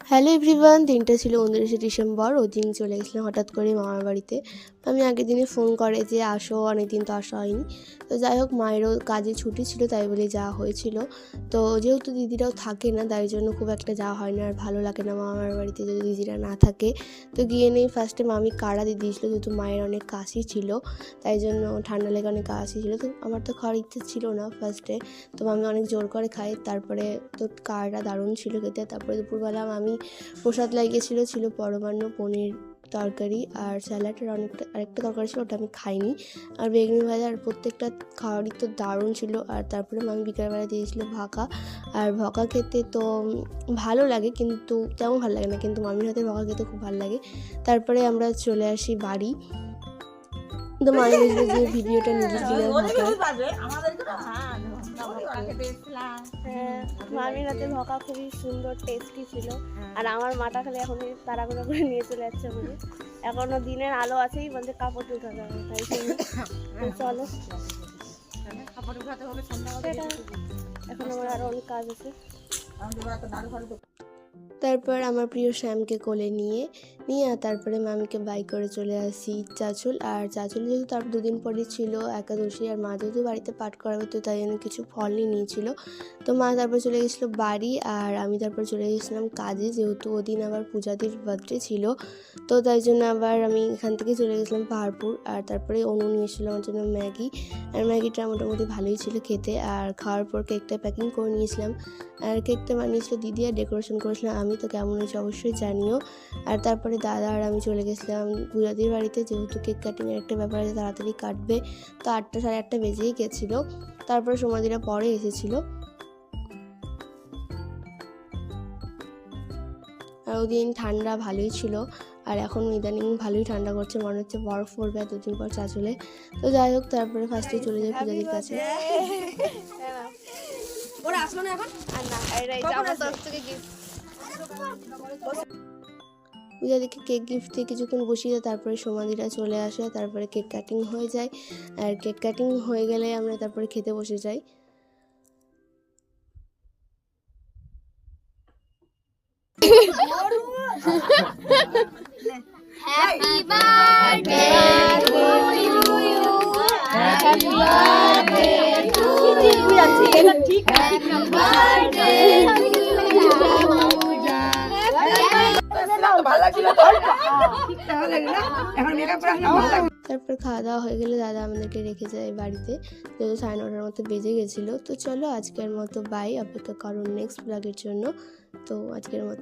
Hello everyone, দিনটা ছিল 29শে December. ওই দিন চলে গেছিলাম হঠাৎ করে মামার বাড়িতে। আমি আগের দিনে ফোন করে যে আসো, অনেক দিন তো আসা হয়নি। তো যাই হোক, মায়েরও কাজে ছুটি ছিল, তাই বলে যাওয়া হয়েছিল। তো যেহেতু দিদিরাও থাকে না, তাই জন্য খুব একটা যাওয়া হয় না, আর ভালো লাগে না মামার বাড়িতে যদি দিদিরা না থাকে। তো গিয়ে নেই, ফার্স্টে মামি কাড়া দিয়ে দিয়েছিলো, যেহেতু মায়ের অনেক কাশি ছিল, তাই জন্য ঠান্ডা লেগে অনেক কাশি ছিল। তো আমার তো খাওয়ার ইচ্ছে ছিল না ফার্স্টে, তো মামি অনেক জোর করে খাই। তারপরে তো কাড়াটা দারুণ ছিল খেতে। তারপরে দুপুরবেলা মামি প্রসাদ লাগিয়েছিল, ছিল পরমান্ন, পনির তরকারি আর স্যালাড, আর আরেকটা তরকারি ছিল, ওটা আমি খাইনি। আর বেগুনি ভাজা, আর প্রত্যেকটা খাওয়ারই তো দারুণ ছিল। আর তারপরে মামি বিকালবেলা দিয়েছিল ভাকা। আর ভাকা খেতে তো ভালো লাগে, কিন্তু তেমন ভালো লাগে না, কিন্তু মামির হাতে ভাকা খেতে খুব ভালো লাগে। তারপরে আমরা চলে আসি বাড়ি। তো মামি বলছিল যে ভিডিওটা নিলি কিনা মামির হাতে ভকা খুবই সুন্দর টেস্টি ছিল। আর আমার মাটা খালি এখন তাড়াহুড়ো করে নিয়ে চলে যাচ্ছে আমাকে, এখনো দিনের আলো আছেই, বলতে কাপড় উঠাতে হবে, তাই চলো এখন আমার আরো অনেক কাজ আছে। তারপর আমার প্রিয় শ্যামকে কোলে নিয়ে তারপরে মামিকে বাইক করে চলে আসি চাঁচল। আর চাঁচল যেহেতু তার দুদিন পরে ছিল একাদশী, আর মা যেহেতু বাড়িতে পাঠ করাবে, তো তাই জন্য কিছু ফল নিয়েছিল। তো মা তারপর চলে গেছিলো বাড়ি, আর আমি তারপর চলে গেছিলাম কাজে, যেহেতু ওদিন আবার পূজাদির বার্থডে ছিল। তো তাই জন্য আবার আমি এখান থেকে চলে গেছিলাম পাহাড়পুর। আর তারপরে অনু নিয়ে এসেছিলো আমার জন্য ম্যাগি, আর ম্যাগিটা মোটামুটি ভালোই ছিল খেতে। আর খাওয়ার পর কেকটা প্যাকিং করে নিয়েছিলাম, আর কেকটা বানিয়েছিল দিদি, আর ডেকোরেশন করেছিলাম আমি। তো কেমন হয়েছে অবশ্যই জানিও। আর তারপরে দাদা আর আমি চলে গেছিলাম পূজাদির বাড়িতে, যেহেতু কেক কাটিংয়ের একটা ব্যাপার আছে, তাড়াতাড়ি কাটবে, তো 8টা সাড়ে 8টা বেজেই গেছিলো। তারপরে সমাধিরা পরে এসেছিলো। আর ওদিন ঠান্ডা ভালোই ছিল, আর এখন ইদানিং ভালোই ঠান্ডা করছে, মনে হচ্ছে বরফ পড়বে আর দুদিন পর চাঁচলে। তো যাই হোক, তারপরে ফার্স্টে চলে যাই পূজাদির কাছে। পূজাদিকে কেক গিফট দিয়ে কিছুক্ষণ বসিয়ে তারপরে সমাধিরা চলে আসে, তারপরে কেক কাটিং হয়ে যায়। আর কেক কাটিং হয়ে গেলে আমরা তারপরে খেতে বসে যাই। Happy birthday to you. Happy birthday to you. Happy birthday. তারপর খাওয়া দাওয়া হয়ে গেলে দাদা আমাদেরকে রেখে যায় বাড়িতে, যেহেতু 9:30 মতো বেজে গেছিলো। তো চলো আজকের মতো বাই, অপেক্ষা করো নেক্সট ব্লগের জন্য। তো আজকের মতো